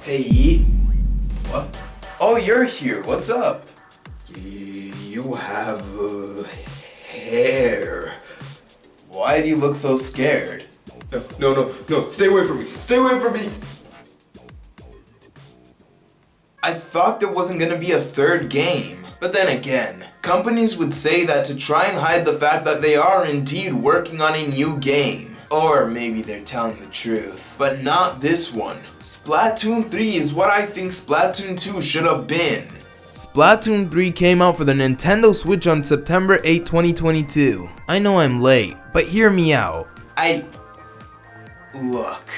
Hey, what? Oh, you're here. What's up? You have hair. Why do you look so scared? No. Stay away from me. Stay away from me. I thought there wasn't gonna be a third game. But then again, companies would say that to try and hide the fact that they are indeed working on a new game. Or maybe they're telling the truth. But not this one. Splatoon 3 is what I think Splatoon 2 should have been. Splatoon 3 came out for the Nintendo Switch on September 8, 2022. I know I'm late, but hear me out. Look,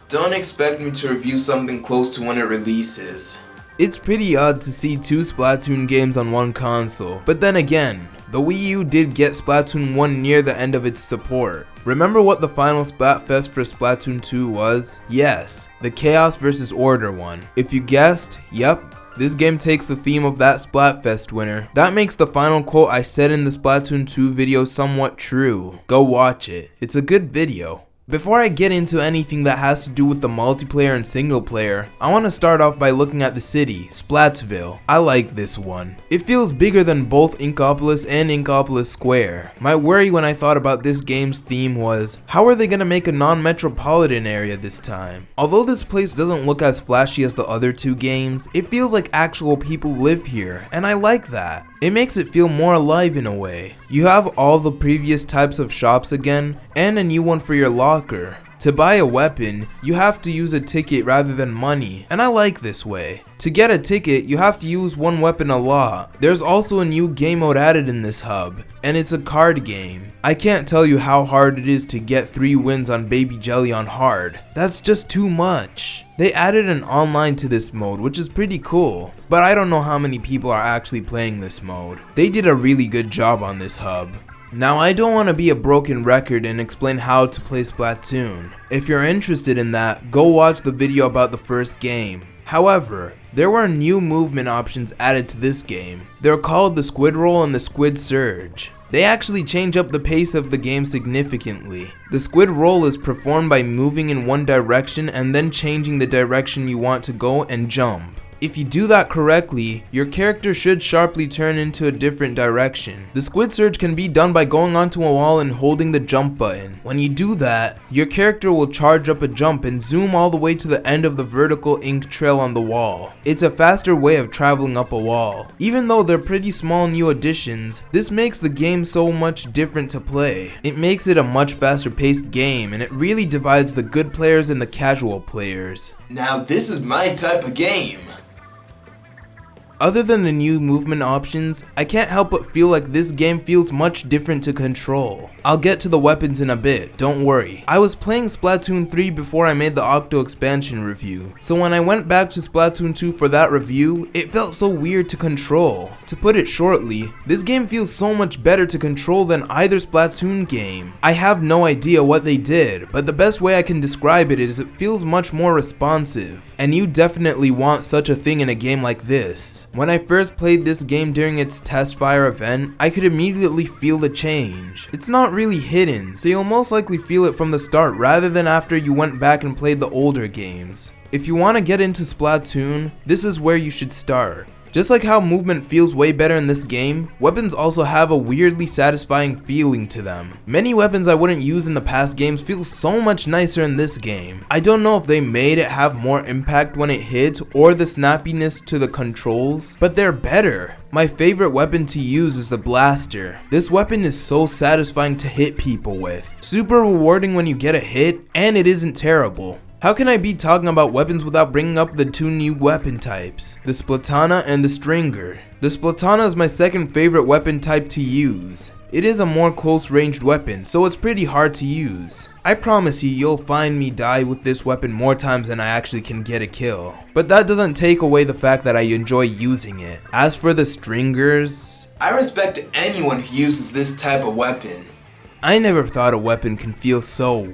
don't expect me to review something close to when it releases. It's pretty odd to see two Splatoon games on one console, but then again, the Wii U did get Splatoon 1 near the end of its support. Remember what the final Splatfest for Splatoon 2 was? Yes, the Chaos vs. Order one. If you guessed, yep, this game takes the theme of that Splatfest winner. That makes the final quote I said in the Splatoon 2 video somewhat true. Go watch it, it's a good video. Before I get into anything that has to do with the multiplayer and single player, I want to start off by looking at the city, Splatsville. I like this one. It feels bigger than both Inkopolis and Inkopolis Square. My worry when I thought about this game's theme was, how are they going to make a non-metropolitan area this time? Although this place doesn't look as flashy as the other two games, it feels like actual people live here, and I like that. It makes it feel more alive in a way. You have all the previous types of shops again, and a new one for your locker. To buy a weapon, you have to use a ticket rather than money, and I like this way. To get a ticket, you have to use one weapon a lot. There's also a new game mode added in this hub, and it's a card game. I can't tell you how hard it is to get 3 wins on Baby Jelly on hard. That's just too much. They added an online to this mode, which is pretty cool, but I don't know how many people are actually playing this mode. They did a really good job on this hub. Now I don't want to be a broken record and explain how to play Splatoon. If you're interested in that, go watch the video about the first game. However, there were new movement options added to this game. They're called the Squid Roll and the Squid Surge. They actually change up the pace of the game significantly. The Squid Roll is performed by moving in one direction and then changing the direction you want to go and jump. If you do that correctly, your character should sharply turn into a different direction. The Squid Surge can be done by going onto a wall and holding the jump button. When you do that, your character will charge up a jump and zoom all the way to the end of the vertical ink trail on the wall. It's a faster way of traveling up a wall. Even though they're pretty small new additions, this makes the game so much different to play. It makes it a much faster paced game, and it really divides the good players and the casual players. Now this is my type of game. Other than the new movement options, I can't help but feel like this game feels much different to control. I'll get to the weapons in a bit, don't worry. I was playing Splatoon 3 before I made the Octo expansion review, so when I went back to Splatoon 2 for that review, it felt so weird to control. To put it shortly, this game feels so much better to control than either Splatoon game. I have no idea what they did, but the best way I can describe it is it feels much more responsive, and you definitely want such a thing in a game like this. When I first played this game during its test fire event, I could immediately feel the change. It's not really hidden, so you'll most likely feel it from the start rather than after you went back and played the older games. If you want to get into Splatoon, this is where you should start. Just like how movement feels way better in this game, weapons also have a weirdly satisfying feeling to them. Many weapons I wouldn't use in the past games feel so much nicer in this game. I don't know if they made it have more impact when it hits or the snappiness to the controls, but they're better. My favorite weapon to use is the blaster. This weapon is so satisfying to hit people with. Super rewarding when you get a hit, and it isn't terrible. How can I be talking about weapons without bringing up the 2 new weapon types, the Splatana and the Stringer? The Splatana is my second favorite weapon type to use. It is a more close-ranged weapon, so it's pretty hard to use. I promise you'll find me die with this weapon more times than I actually can get a kill. But that doesn't take away the fact that I enjoy using it. As for the Stringers, I respect anyone who uses this type of weapon. I never thought a weapon can feel so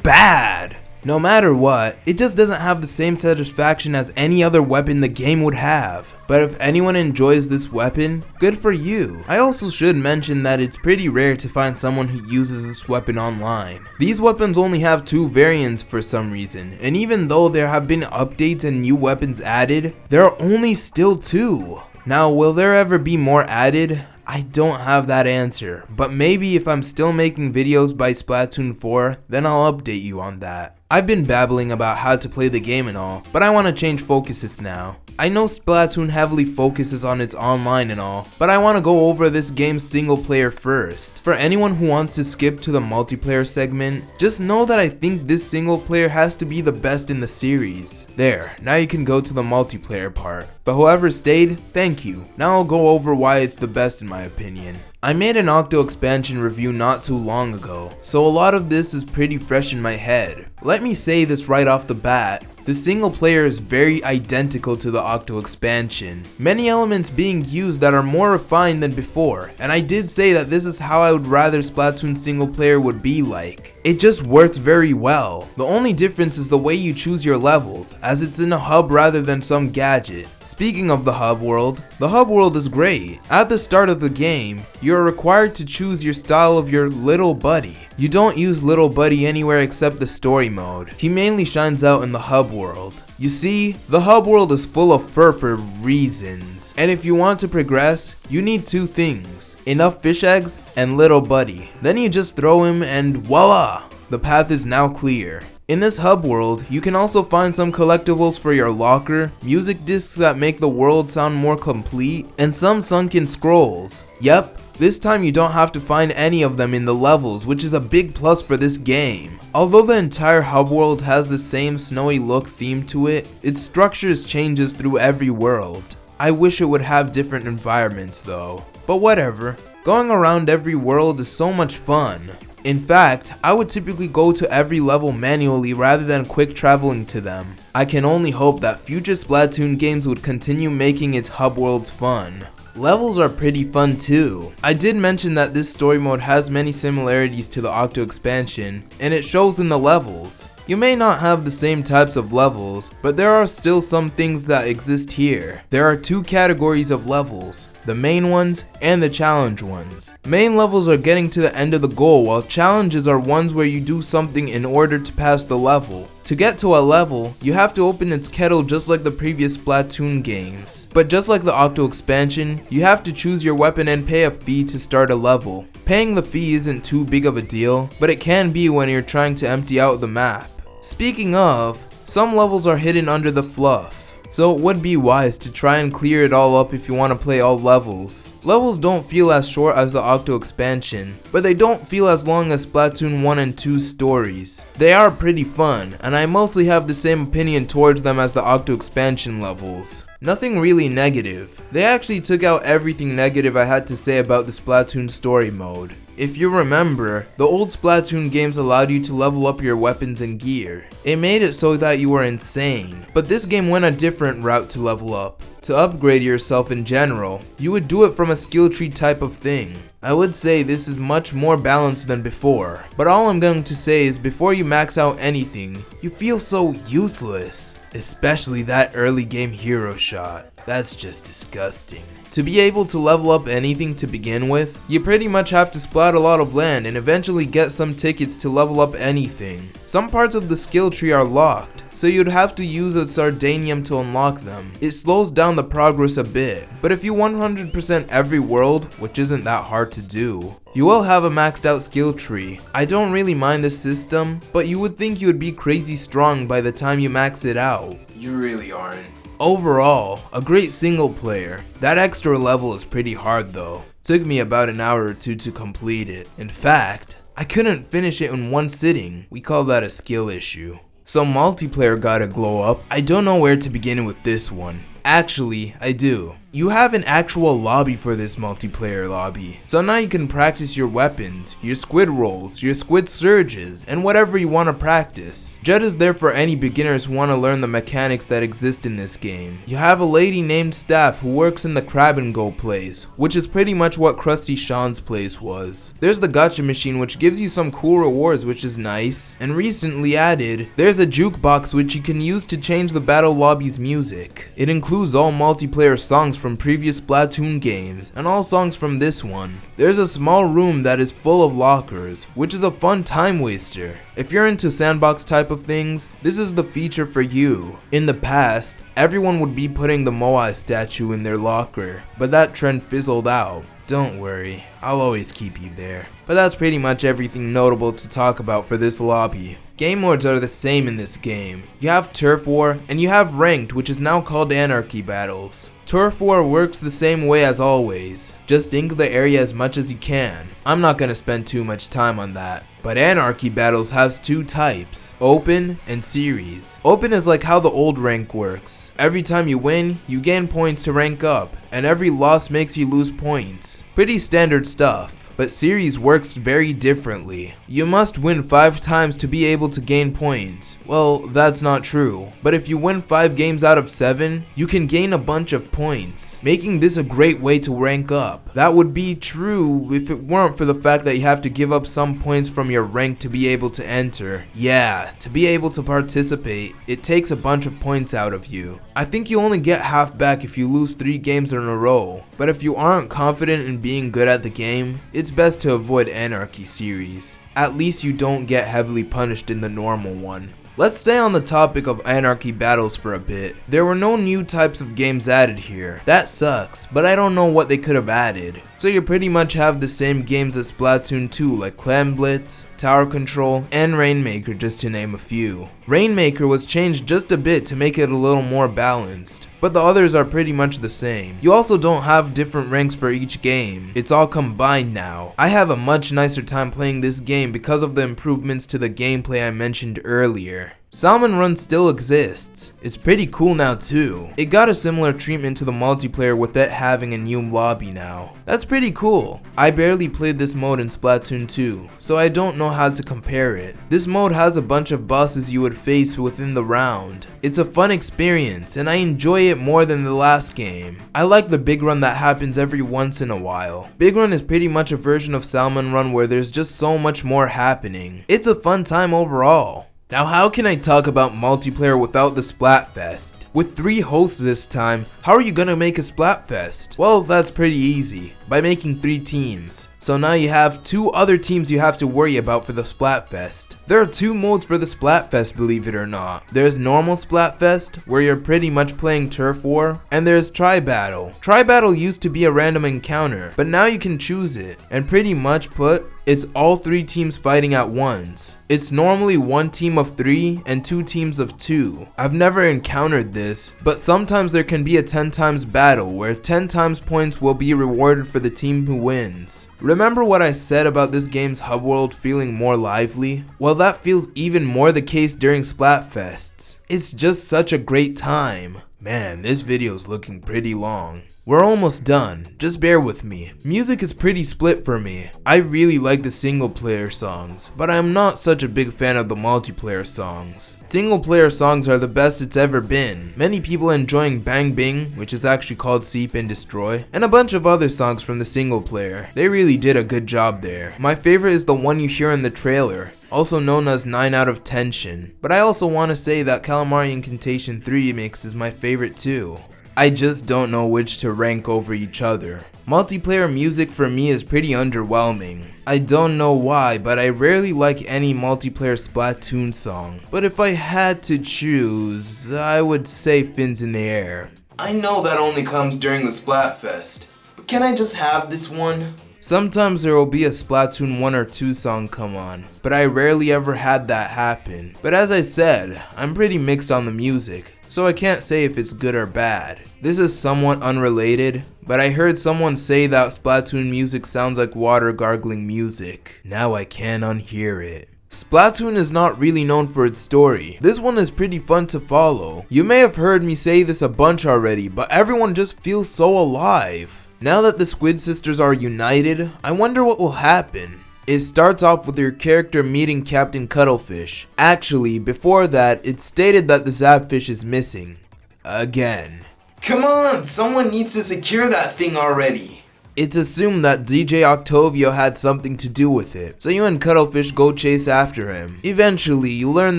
bad. No matter what, it just doesn't have the same satisfaction as any other weapon the game would have. But if anyone enjoys this weapon, good for you. I also should mention that it's pretty rare to find someone who uses this weapon online. These weapons only have 2 variants for some reason, and even though there have been updates and new weapons added, there are only still 2. Now, will there ever be more added? I don't have that answer, but maybe if I'm still making videos by Splatoon 4, then I'll update you on that. I've been babbling about how to play the game and all, but I want to change focuses now. I know Splatoon heavily focuses on its online and all, but I want to go over this game's single player first. For anyone who wants to skip to the multiplayer segment, just know that I think this single player has to be the best in the series. There, now you can go to the multiplayer part. But whoever stayed, thank you. Now I'll go over why it's the best in my opinion. I made an Octo expansion review not too long ago, so a lot of this is pretty fresh in my head. Let me say this right off the bat. The single player is very identical to the Octo expansion, many elements being used that are more refined than before, and I did say that this is how I would rather Splatoon single player would be like. It just works very well. The only difference is the way you choose your levels, as it's in a hub rather than some gadget. Speaking of the hub world, the hub world is great. At the start of the game, you are required to choose your style of your little buddy. You don't use little buddy anywhere except the story mode. He mainly shines out in the hub world. You see, the hub world is full of fur for reasons. And if you want to progress, you need 2 things. Enough fish eggs and little buddy. Then you just throw him and voila! The path is now clear. In this hub world, you can also find some collectibles for your locker, music discs that make the world sound more complete, and some sunken scrolls. Yep, this time you don't have to find any of them in the levels, which is a big plus for this game. Although the entire hub world has the same snowy look theme to it, its structures changes through every world. I wish it would have different environments though, but whatever. Going around every world is so much fun. In fact, I would typically go to every level manually rather than quick traveling to them. I can only hope that future Splatoon games would continue making its hub worlds fun. Levels are pretty fun too. I did mention that this story mode has many similarities to the Octo expansion, and it shows in the levels. You may not have the same types of levels, but there are still some things that exist here. There are 2 categories of levels, the main ones and the challenge ones. Main levels are getting to the end of the goal, while challenges are ones where you do something in order to pass the level. To get to a level, you have to open its kettle just like the previous Splatoon games. But just like the Octo expansion, you have to choose your weapon and pay a fee to start a level. Paying the fee isn't too big of a deal, but it can be when you're trying to empty out the map. Speaking of, some levels are hidden under the fluff, so it would be wise to try and clear it all up if you want to play all levels. Levels don't feel as short as the Octo expansion, but they don't feel as long as Splatoon 1 and 2 stories. They are pretty fun, and I mostly have the same opinion towards them as the Octo expansion levels. Nothing really negative. They actually took out everything negative I had to say about the Splatoon story mode. If you remember, the old Splatoon games allowed you to level up your weapons and gear. It made it so that you were insane, but this game went a different route to level up. To upgrade yourself in general, you would do it from a skill tree type of thing. I would say this is much more balanced than before, but all I'm going to say is before you max out anything, you feel so useless. Especially that early game hero shot. That's just disgusting. To be able to level up anything to begin with, you pretty much have to splat a lot of land and eventually get some tickets to level up anything. Some parts of the skill tree are locked, so you'd have to use a Sardanium to unlock them. It slows down the progress a bit, but if you 100% every world, which isn't that hard to do, you will have a maxed out skill tree. I don't really mind this system, but you would think you would be crazy strong by the time you max it out. You really aren't. Overall, a great single player. That extra level is pretty hard though. Took me about an hour or 2 to complete it. In fact, I couldn't finish it in one sitting. We call that a skill issue. So multiplayer gotta glow up. I don't know where to begin with this one. Actually, I do. You have an actual lobby for this multiplayer lobby. So now you can practice your weapons, your squid rolls, your squid surges, and whatever you want to practice. Jud is there for any beginners who want to learn the mechanics that exist in this game. You have a lady named Staff who works in the Crab and Go place, which is pretty much what Krusty Sean's place was. There's the gacha machine, which gives you some cool rewards, which is nice. And recently added, there's a jukebox which you can use to change the battle lobby's music. It includes all multiplayer songs from previous Splatoon games, and all songs from this one. There's a small room that is full of lockers, which is a fun time waster. If you're into sandbox type of things, this is the feature for you. In the past, everyone would be putting the Moai statue in their locker, but that trend fizzled out. Don't worry, I'll always keep you there. But that's pretty much everything notable to talk about for this lobby. Game modes are the same in this game. You have Turf War, and you have Ranked, which is now called Anarchy battles. Turf War works the same way as always, just ink the area as much as you can. I'm not gonna spend too much time on that. But Anarchy battles has two types, Open and Series. Open is like how the old rank works. Every time you win, you gain points to rank up, and every loss makes you lose points. Pretty standard stuff. But Series works very differently. You must win 5 times to be able to gain points. Well, that's not true. But if you win 5 games out of 7, you can gain a bunch of points, making this a great way to rank up. That would be true if it weren't for the fact that you have to give up some points from your rank to be able to enter. Yeah, to be able to participate, it takes a bunch of points out of you. I think you only get half back if you lose 3 games in a row. But if you aren't confident in being good at the game, it's best to avoid Anarchy Series. At least you don't get heavily punished in the normal one. Let's stay on the topic of Anarchy battles for a bit. There were no new types of games added here. That sucks, but I don't know what they could have added. So you pretty much have the same games as Splatoon 2 like Clan Blitz, Tower Control, and Rainmaker, just to name a few. Rainmaker was changed just a bit to make it a little more balanced, but the others are pretty much the same. You also don't have different ranks for each game. It's all combined now. I have a much nicer time playing this game because of the improvements to the gameplay I mentioned earlier. Salmon Run still exists. It's pretty cool now too. It got a similar treatment to the multiplayer with it having a new lobby now. That's pretty cool. I barely played this mode in Splatoon 2, so I don't know how to compare it. This mode has a bunch of bosses you would face within the round. It's a fun experience, and I enjoy it more than the last game. I like the Big Run that happens every once in a while. Big Run is pretty much a version of Salmon Run where there's just so much more happening. It's a fun time overall. Now how can I talk about multiplayer without the Splatfest? With 3 hosts this time, how are you gonna make a Splatfest? Well, that's pretty easy, by making 3 teams. So now you have 2 other teams you have to worry about for the Splatfest. There are 2 modes for the Splatfest, believe it or not. There's normal Splatfest, where you're pretty much playing Turf War, and there's Tri-Battle. Tri-Battle used to be a random encounter, but now you can choose it, and pretty much put, it's all 3 teams fighting at once. It's normally 1 team of 3 and 2 teams of 2. I've never encountered this, but sometimes there can be a 10 times battle where 10 times points will be rewarded for the team who wins. Remember what I said about this game's hub world feeling more lively? Well, that feels even more the case during Splatfests. It's just such a great time. Man, this video is looking pretty long. We're almost done, just bear with me. Music is pretty split for me. I really like the single player songs, but I'm not such a big fan of the multiplayer songs. Single player songs are the best it's ever been. Many people enjoying Bang Bing, which is actually called Seep and Destroy, and a bunch of other songs from the single player. They really did a good job there. My favorite is the one you hear in the trailer, also known as 9 out of Tension. But I also want to say that Calamari Inkantation 3 Remix is my favorite too. I just don't know which to rank over each other. Multiplayer music for me is pretty underwhelming. I don't know why, but I rarely like any multiplayer Splatoon song. But if I had to choose, I would say Fins in the Air. I know that only comes during the Splatfest, but can I just have this one? Sometimes there will be a Splatoon 1 or 2 song come on, but I rarely ever had that happen. But as I said, I'm pretty mixed on the music, so I can't say if it's good or bad. This is somewhat unrelated, but I heard someone say that Splatoon music sounds like water gargling music. Now I can't unhear it. Splatoon is not really known for its story. This one is pretty fun to follow. You may have heard me say this a bunch already, but everyone just feels so alive. Now that the Squid Sisters are united, I wonder what will happen. It starts off with your character meeting Captain Cuttlefish. Actually, before that, it's stated that the Zapfish is missing. Again. Come on, someone needs to secure that thing already. It's assumed that DJ Octavio had something to do with it, so you and Cuttlefish go chase after him. Eventually, you learn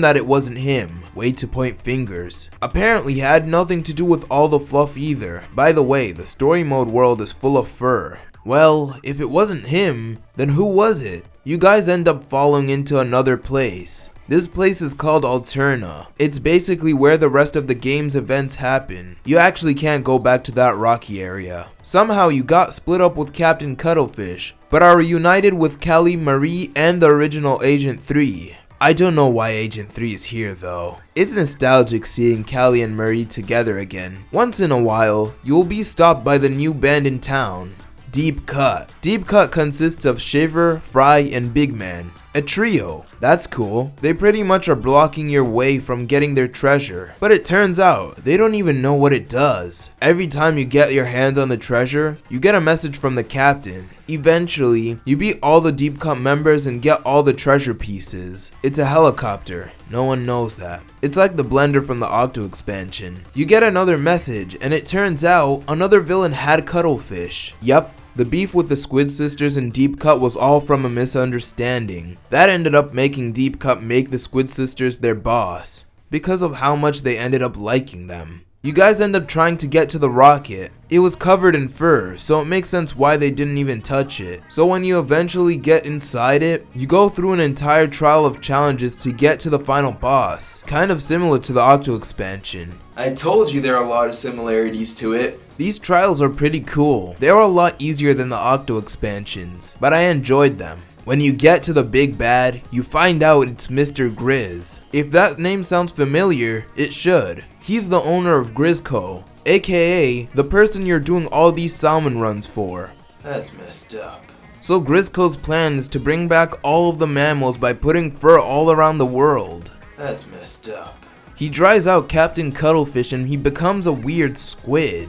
that it wasn't him. Way to point fingers. Apparently, he had nothing to do with all the fluff either. By the way, the story mode world is full of fur. Well, if it wasn't him, then who was it? You guys end up falling into another place. This place is called Alterna. It's basically where the rest of the game's events happen. You actually can't go back to that rocky area. Somehow you got split up with Captain Cuttlefish, but are reunited with Calamari and the original Agent 3. I don't know why Agent 3 is here though. It's nostalgic seeing Callie and Marie together again. Once in a while, you will be stopped by the new band in town, Deep Cut. Deep Cut consists of Shiver, Fry, and Big Man. A trio. That's cool. They pretty much are blocking your way from getting their treasure. But it turns out, they don't even know what it does. Every time you get your hands on the treasure, you get a message from the captain. Eventually, you beat all the Deep Cut members and get all the treasure pieces. It's a helicopter. No one knows that. It's like the blender from the Octo expansion. You get another message, and it turns out another villain had Cuttlefish. Yup. The beef with the Squid Sisters and Deep Cut was all from a misunderstanding. That ended up making Deep Cut make the Squid Sisters their boss, because of how much they ended up liking them. You guys end up trying to get to the rocket. It was covered in fur, so it makes sense why they didn't even touch it. So when you eventually get inside it, you go through an entire trial of challenges to get to the final boss, kind of similar to the Octo expansion. I told you there are a lot of similarities to it. These trials are pretty cool. They are a lot easier than the Octo expansions, but I enjoyed them. When you get to the big bad, you find out it's Mr. Grizz. If that name sounds familiar, it should. He's the owner of Grizzco, aka the person you're doing all these salmon runs for. That's messed up. So Grizzco's plan is to bring back all of the mammals by putting fur all around the world. That's messed up. He dries out Captain Cuttlefish and he becomes a weird squid.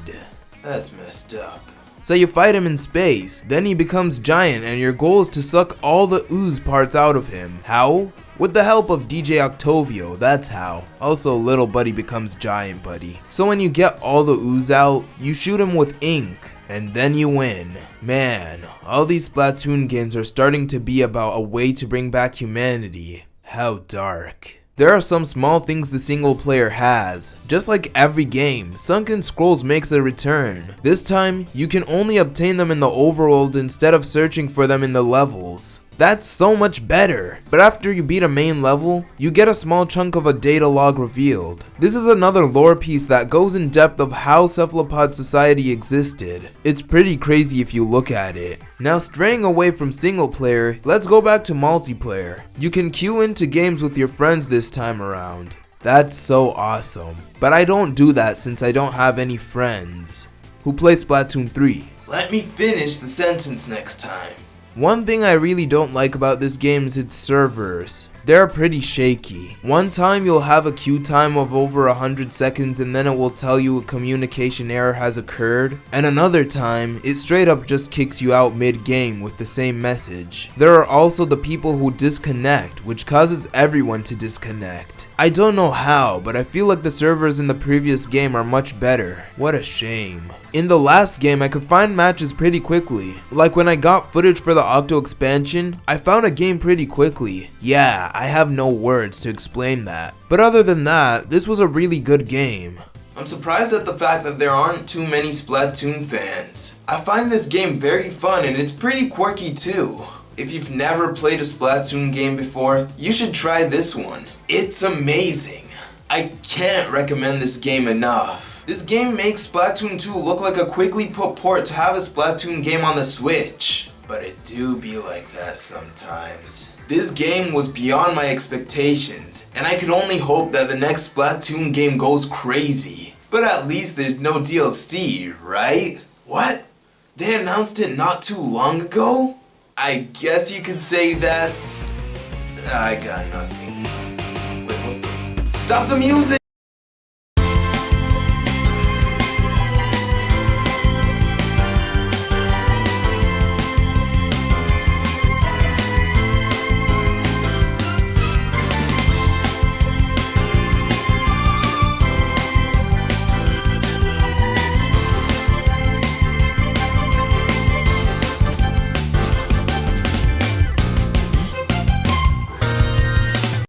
That's messed up. So you fight him in space, then he becomes giant and your goal is to suck all the ooze parts out of him. How? With the help of DJ Octavio, that's how. Also, Little Buddy becomes Giant Buddy. So when you get all the ooze out, you shoot him with ink, and then you win. Man, all these Splatoon games are starting to be about a way to bring back humanity. How dark. There are some small things the single player has. Just like every game, Sunken Scrolls makes a return. This time, you can only obtain them in the overworld instead of searching for them in the levels. That's so much better. But after you beat a main level, you get a small chunk of a data log revealed. This is another lore piece that goes in depth of how Cephalopod society existed. It's pretty crazy if you look at it. Now straying away from single player, let's go back to multiplayer. You can queue into games with your friends this time around. That's so awesome. But I don't do that since I don't have any friends who play Splatoon 3. Let me finish the sentence next time. One thing I really don't like about this game is its servers. They're pretty shaky. One time you'll have a queue time of over 100 seconds and then it will tell you a communication error has occurred. And another time, it straight up just kicks you out mid-game with the same message. There are also the people who disconnect, which causes everyone to disconnect. I don't know how, but I feel like the servers in the previous game are much better. What a shame. In the last game, I could find matches pretty quickly. Like when I got footage for the Octo expansion, I found a game pretty quickly. Yeah, I have no words to explain that. But other than that, this was a really good game. I'm surprised at the fact that there aren't too many Splatoon fans. I find this game very fun and it's pretty quirky too. If you've never played a Splatoon game before, you should try this one. It's amazing. I can't recommend this game enough. This game makes Splatoon 2 look like a quickly put port to have a Splatoon game on the Switch. But it do be like that sometimes. This game was beyond my expectations, and I could only hope that the next Splatoon game goes crazy. But at least there's no DLC, right? What? They announced it not too long ago? I guess you could say that's I got nothing. Wait, what the? Stop the music!